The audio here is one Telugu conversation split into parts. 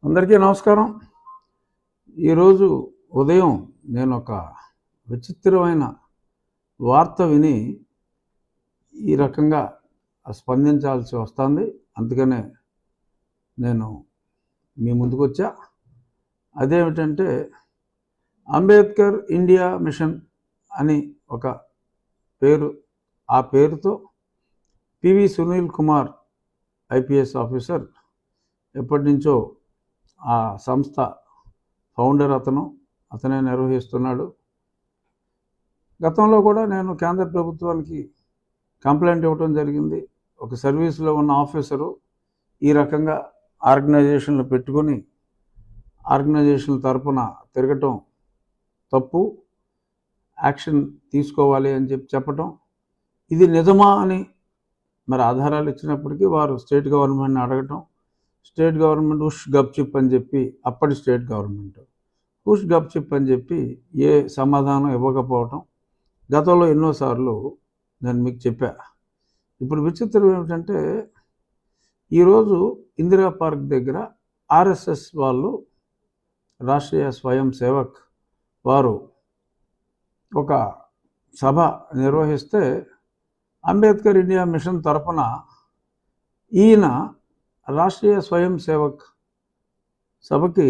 అందరికీ నమస్కారం. ఈరోజు ఉదయం నేను ఒక విచిత్రమైన వార్త విని ఈ రకంగా స్పందించాల్సి వస్తుంది. అందుకనే నేను మీ ముందుకు వచ్చా. అదేమిటంటే అంబేద్కర్ ఇండియా మిషన్ అని ఒక పేరు, ఆ పేరుతో PV Sunil Kumar IPS officer ఎప్పటి నుంచో ఆ సంస్థ ఫౌండర్ అతనే నిర్వహిస్తున్నాడు. గతంలో కూడా నేను కేంద్ర ప్రభుత్వానికి కంప్లైంట్ ఇవ్వడం జరిగింది. ఒక సర్వీస్లో ఉన్న ఆఫీసరు ఈ రకంగా ఆర్గనైజేషన్లు పెట్టుకొని ఆర్గనైజేషన్ తరపున తిరగటం తప్పు, యాక్షన్ తీసుకోవాలి అని చెప్పటం. ఇది నిజమా అని మరి ఆధారాలు ఇచ్చినప్పటికీ వారు స్టేట్ గవర్నమెంట్ని అడగటం. స్టేట్ గవర్నమెంట్ ఉష్ గప్చిప్ అని చెప్పి, అప్పటి స్టేట్ గవర్నమెంట్ ఉష్ గప్చిప్ అని చెప్పి ఏ సమాధానం ఇవ్వకపోవటం గతంలో ఎన్నోసార్లు నేను మీకు చెప్పా. ఇప్పుడు విచిత్రం ఏమిటంటే ఈరోజు ఇందిరా పార్క్ దగ్గర ఆర్ఎస్ఎస్ వాళ్ళు, రాష్ట్రీయ స్వయం సేవక్ వారు ఒక సభ నిర్వహిస్తే అంబేద్కర్ ఇండియా మిషన్ తరపున ఈయన రాష్ట్రీయ స్వయం సేవక్ సభకి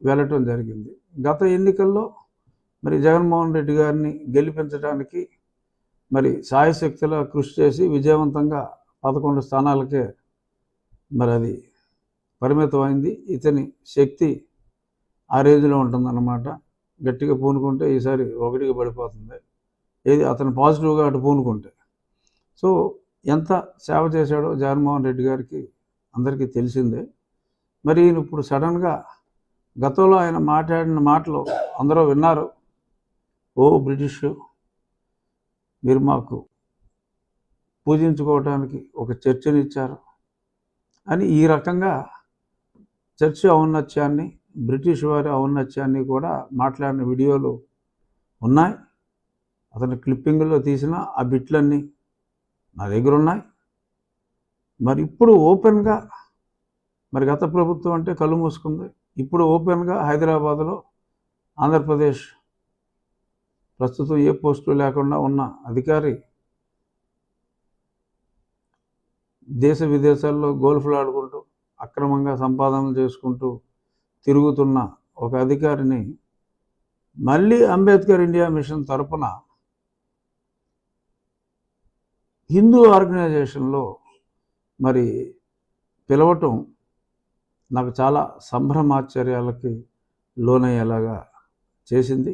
వెళ్ళటం జరిగింది. గత ఎన్నికల్లో మరి జగన్మోహన్ రెడ్డి గారిని గెలిపించడానికి మరి సాయశక్తిలా కృషి చేసి విజయవంతంగా 11 స్థానాలకే మరి అది పరిమితమైంది. ఇతని శక్తి ఆ రేంజ్లో ఉంటుందన్నమాట. గట్టిగా పూనుకుంటే ఈసారి 1కి పడిపోతుంది. ఏది అతను పాజిటివ్గా అటు పూనుకుంటే. సో ఎంత సేవ చేశాడో జగన్మోహన్ రెడ్డి గారికి అందరికీ తెలిసిందే. మరి ఈయన ఇప్పుడు సడన్గా గతంలో ఆయన మాట్లాడిన మాటలు అందరూ విన్నారు. ఓ బ్రిటిష్, మీరు మాకు పూజించుకోవడానికి ఒక చర్చనిచ్చారు అని ఈ రకంగా చర్చ ఔన్నత్యాన్ని, బ్రిటిష్ వారి ఔన్నత్యాన్ని కూడా మాట్లాడిన వీడియోలు ఉన్నాయి. అతని క్లిప్పింగ్లో తీసిన ఆ బిట్లన్నీ నా దగ్గర ఉన్నాయి. మరి ఇప్పుడు ఓపెన్గా, మరి గత ప్రభుత్వం అంటే కళ్ళు మూసుకుంది. ఇప్పుడు ఓపెన్గా హైదరాబాద్లో ఆంధ్రప్రదేశ్ ప్రస్తుతం ఏ పోస్టు లేకుండా ఉన్న అధికారి దేశ విదేశాల్లో గోల్ఫ్లు ఆడుకుంటూ అక్రమంగా సంపాదనలు చేసుకుంటూ తిరుగుతున్న ఒక అధికారిని మళ్ళీ అంబేద్కర్ ఇండియా మిషన్ తరపున హిందూ ఆర్గనైజేషన్లో మరి పిలవటం నాకు చాలా సంభ్రమాశ్చర్యాలకి లోనయ్యేలాగా చేసింది.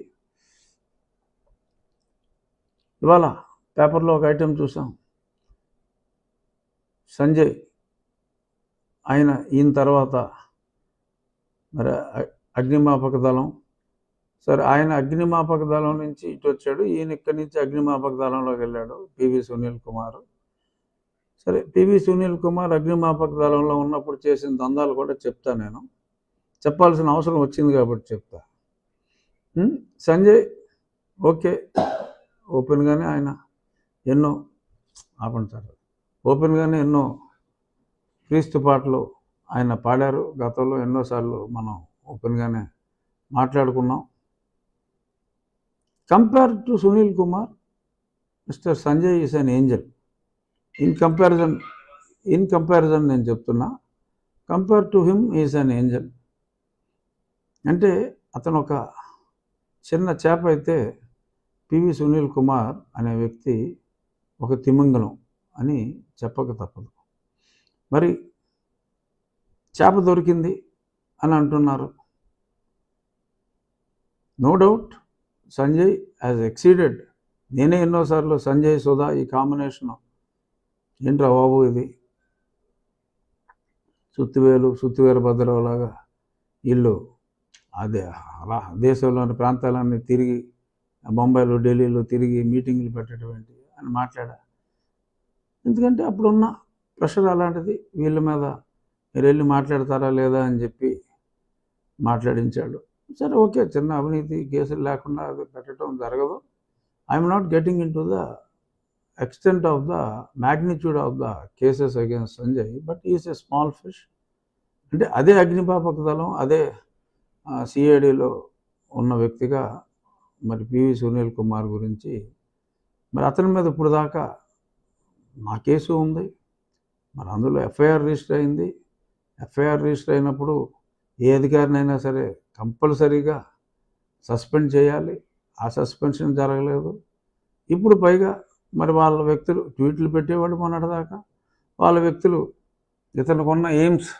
ఇవాళ పేపర్లో ఒక ఐటెం చూసాం. సంజయ్ ఈయన తర్వాత మరి అగ్నిమాపక దళం, సరే ఆయన అగ్నిమాపక దళం నుంచి ఇటు వచ్చాడు, ఈయన ఇక్కడి నుంచి అగ్నిమాపక దళంలోకి వెళ్ళాడు పివి సునీల్ కుమార్. సరే, పివి సునీల్ కుమార్ అగ్నిమాపక దళంలో ఉన్నప్పుడు చేసిన దందాలు కూడా చెప్తా. నేను చెప్పాల్సిన అవసరం వచ్చింది కాబట్టి చెప్తా. సంజయ్ ఓకే, ఓపెన్గానే ఆయన ఎన్నో ఓపెన్గానే ఎన్నో క్రీస్తు పాటలు ఆయన పాడారు. గతంలో ఎన్నోసార్లు మనం ఓపెన్గానే మాట్లాడుకున్నాం. Compare to Sunil Kumar, mister Sanjay is an angel. In comparison నేను చెప్తున్నా, compare to him is an angel. అంటే అతను ఒక చిన్న చేప అయితే పివి సునీల్ కుమార్ అనే వ్యక్తి ఒక తిమింగలం అని చెప్పక తప్పదు. మరి చేప దొరికింది అని అంటున్నారు. No doubt Sanjay has exceeded. నేనే ఎన్నోసార్లు సంజయ్ సుధా ఈ కాంబినేషన్ ఏంట్రా బాబు, ఇది సుత్తివేలు భద్రరావు లాగా వీళ్ళు అదే అలా దేశంలోని ప్రాంతాలన్నీ తిరిగి, బొంబాయిలో ఢిల్లీలో తిరిగి మీటింగ్లు పెట్టడం ఏంటి అని మాట్లాడా. ఎందుకంటే అప్పుడున్న ప్రెషర్ అలాంటిది. వీళ్ళ మీద మీరు వెళ్ళి మాట్లాడతారా లేదా అని చెప్పి మాట్లాడించాడు. సరే ఓకే, చిన్న అవినీతి కేసులు లేకుండా అది పెట్టడం జరగదు. I'm not getting in to the extent of the magnitude of the cases against Sanjay, but he is a small fish. అంటే అదే అగ్నిమాపక దళం, అదే సిఐడిలో ఉన్న వ్యక్తిగా మరి పివి సునీల్ కుమార్ గురించి మరి అతని మీద ఇప్పుడు దాకా నా కేసు ఉంది. మరి అందులో ఎఫ్ఐఆర్ రిజిస్టర్ అయింది. ఎఫ్ఐఆర్ రిజిస్టర్ అయినప్పుడు ఏ అధికారినైనా సరే కంపల్సరీగా సస్పెండ్ చేయాలి. ఆ సస్పెన్షన్ జరగలేదు. ఇప్పుడు పైగా మరి వాళ్ళ వ్యక్తులు ట్వీట్లు పెట్టేవాళ్ళు మొన్నటిదాకా. వాళ్ళ వ్యక్తులు ఇతనికి ఉన్న ఎయిమ్స్,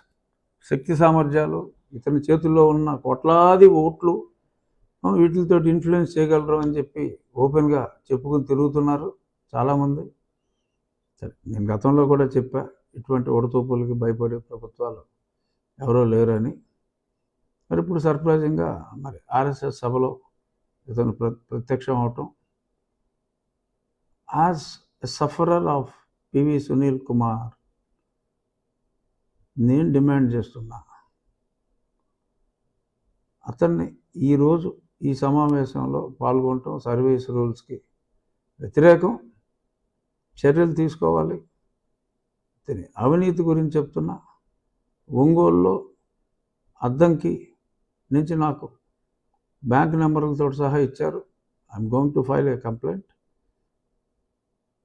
శక్తి సామర్థ్యాలు, ఇతని చేతుల్లో ఉన్న కోట్లాది ఓట్లు వీటితో ఇన్ఫ్లుయెన్స్ చేయగలరు అని చెప్పి ఓపెన్గా చెప్పుకుని తిరుగుతున్నారు చాలామంది. సరే, నేను గతంలో కూడా చెప్పా, ఇటువంటి ఒడతూపులకి భయపడే ప్రభుత్వాలు ఎవరో లేరని. మరి ఇప్పుడు సర్ప్రైజింగ్గా మరి ఆర్ఎస్ఎస్ సభలో ఇతను ప్రత్యక్షం అవటం, as a sufferer of PV Sunil Kumar నేను డిమాండ్ చేస్తున్నా, అతన్ని ఈరోజు ఈ సమావేశంలో పాల్గొనటం సర్వీస్ రూల్స్కి వ్యతిరేకం. చర్యలు తీసుకోవాలి. అవినీతి గురించి చెప్తున్నా. ఒంగోలులో అద్దంకి నుంచి నాకు బ్యాంక్ నెంబర్లతో సహా ఇచ్చారు. I'm going to file A complaint.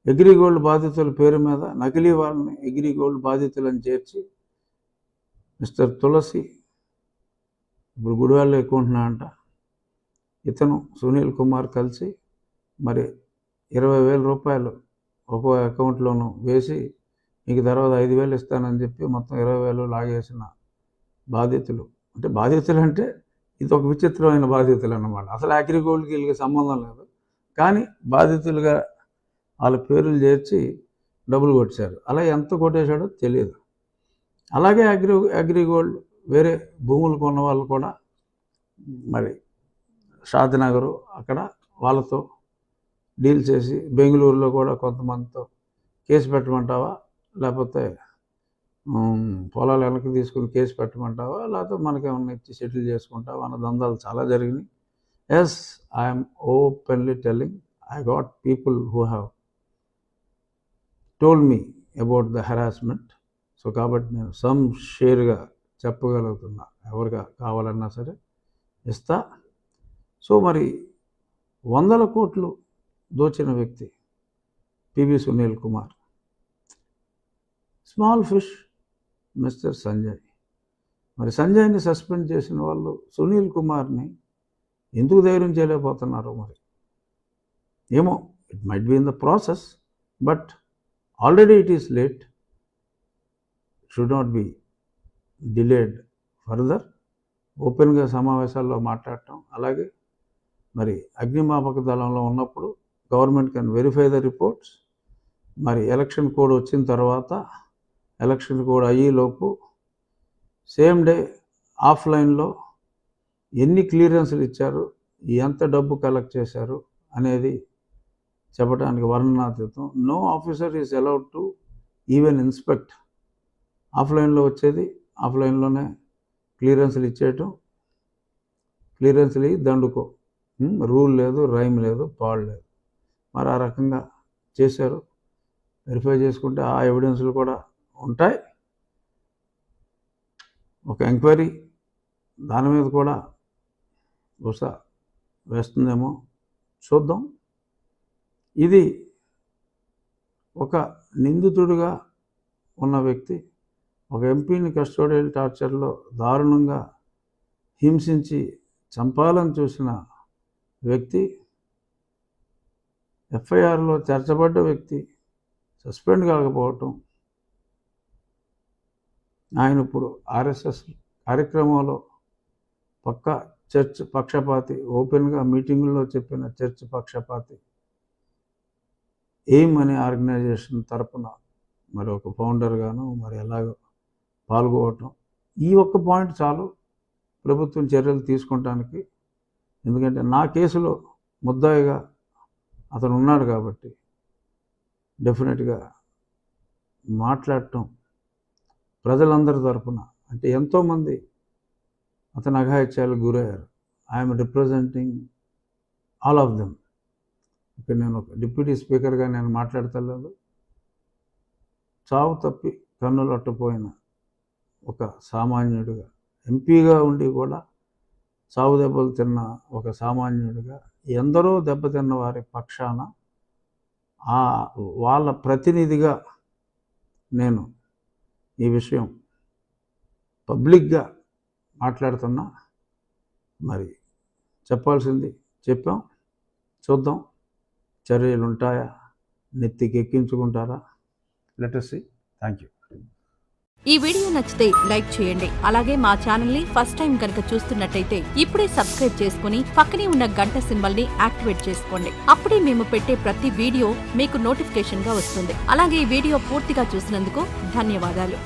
AgriGold బాధితుల పేరు మీద నకిలీ వాళ్ళని అగ్రిగోల్డ్ బాధితులను చేర్చి మిస్టర్ తులసి ఇప్పుడు గుడివాళ్ళు ఎక్కుంటున్నా అంట. ఇతను సునీల్ కుమార్ కలిసి మరి 20,000 రూపాయలు ఒక్కో అకౌంట్లోనూ వేసి మీకు తర్వాత 5,000 ఇస్తానని చెప్పి మొత్తం 20,000 లాగేసిన బాధితులు. అంటే బాధితులు అంటే ఇది ఒక విచిత్రమైన బాధితులు అన్నమాట. అసలు అగ్రిగోల్డ్కి వీళ్ళకి సంబంధం లేదు, కానీ బాధితులుగా వాళ్ళ పేర్లు చేర్చి డబ్బులు కొట్టేశారు. అలా ఎంత కొట్టేశాడో తెలియదు. అలాగే అగ్రిగోల్డ్ వేరే భూములు కొన్న వాళ్ళు కూడా మరి షాద్నగరు అక్కడ వాళ్ళతో డీల్ చేసి బెంగళూరులో కూడా కొంతమందితో కేసు పెట్టమంటావా, లేకపోతే పొలాలు వెనక్కి తీసుకుని కేసు పెట్టమంటావా, లేకపోతే మనకేమన్నా ఇచ్చి సెటిల్ చేసుకుంటావా అన్న దందాలు చాలా జరిగినాయి. Yes, I'm openly telling, I got people who have told me about the harassment. So కాబట్టి నేను సమ్ షేర్గా చెప్పగలుగుతున్నా, ఎవరిగా కావాలన్నా సరే ఇస్తా. సో మరి 100 కోట్లు దోచిన వ్యక్తి PV Sunil Kumar. Small fish mister Sanjay. మరి సంజయ్ని సస్పెండ్ చేసిన వాళ్ళు సునీల్ కుమార్ని ఎందుకు ధైర్యం చేయలేకపోతున్నారు మరి ఏమో. It might be in the process, but already it is late. Should not be delayed further. ఓపెన్గా సమావేశాల్లో మాట్లాడటం, అలాగే మరి అగ్నిమాపక దళంలో ఉన్నప్పుడు government can verify the reports. మరి ఎలక్షన్ కోడ్ వచ్చిన తర్వాత, ఎలక్షన్ కోడ్ అయ్యేలోపు సేమ్ డే ఆఫ్లైన్లో ఎన్ని క్లియరెన్స్లు ఇచ్చారు, ఎంత డబ్బు కలెక్ట్ చేశారు అనేది చెప్పడానికి వర్ణనాతీతం. No officer is allowed to even inspect. ఆఫ్లైన్లో వచ్చేది ఆఫ్లైన్లోనే క్లియరెన్స్లు ఇచ్చేయటం, క్లియరెన్స్లు దండుకో, రూల్ లేదు, రైమ్ లేదు, పాడు లేదు. మరి ఆ రకంగా చేశారు. వెరిఫై చేసుకుంటే ఆ ఎవిడెన్స్లు కూడా ఉంటాయి. ఒక ఎంక్వైరీ దాని మీద కూడా బహుశా వేస్తుందేమో, చూద్దాం. ఇది ఒక నిందితుడిగా ఉన్న వ్యక్తి ఒక ఎంపీని కస్టోడియల్ టార్చర్లో దారుణంగా హింసించి చంపాలని చూసిన వ్యక్తి, ఎఫ్ఐఆర్లో చేర్చబడ్డ వ్యక్తి సస్పెండ్ కాకపోవటం, ఆయన ఇప్పుడు ఆర్ఎస్ఎస్ కార్యక్రమంలో పక్కా చర్చ్ పక్షపాతి, ఓపెన్గా మీటింగుల్లో చెప్పిన చర్చ్ పక్షపాతి, ఎయిమ్ అనే ఆర్గనైజేషన్ తరపున మరి ఒక ఫౌండర్గాను మరి ఎలాగో పాల్గొవటం. ఈ ఒక్క పాయింట్ చాలు ప్రభుత్వం చర్యలు తీసుకుంటానికి. ఎందుకంటే నా కేసులో ముద్దాయిగా అతను ఉన్నాడు కాబట్టి డెఫినెట్గా మాట్లాడటం ప్రజలందరి తరపున. అంటే ఎంతోమంది అతను అఘాయిత్యాలకు గురయ్యారు. I'm representing all of them. ఇక్కడ నేను ఒక డిప్యూటీ స్పీకర్గా నేను మాట్లాడతలేదు. చావు తప్పి కన్నులట్టపోయిన ఒక సామాన్యుడిగా, ఎంపీగా ఉండి కూడా సావు దెబ్బలు తిన్న ఒక సామాన్యుడిగా, ఎందరో దెబ్బతిన్న వారి పక్షాన వాళ్ళ ప్రతినిధిగా నేను ఈ విషయం పబ్లిక్గా మాట్లాడుతున్నా. మరి చెప్పాల్సింది చెప్పాం, చూద్దాం చర్యలు ఉంటాయా, నెత్తికి ఎక్కించుకుంటారా, let us see. Thank you. ఈ వీడియో నచ్చితే లైక్ చేయండి. అలాగే మా ఛానల్ ని ఫస్ట్ టైం కనుక చూస్తున్నట్టయితే ఇప్పుడే సబ్స్క్రైబ్ చేసుకుని పక్కనే ఉన్న గంట సింబల్ ని యాక్టివేట్ చేసుకోండి. అప్పుడే మేము పెట్టే ప్రతి వీడియో మీకు నోటిఫికేషన్ గా వస్తుంది. అలాగే ఈ వీడియో పూర్తిగా చూసినందుకు ధన్యవాదాలు.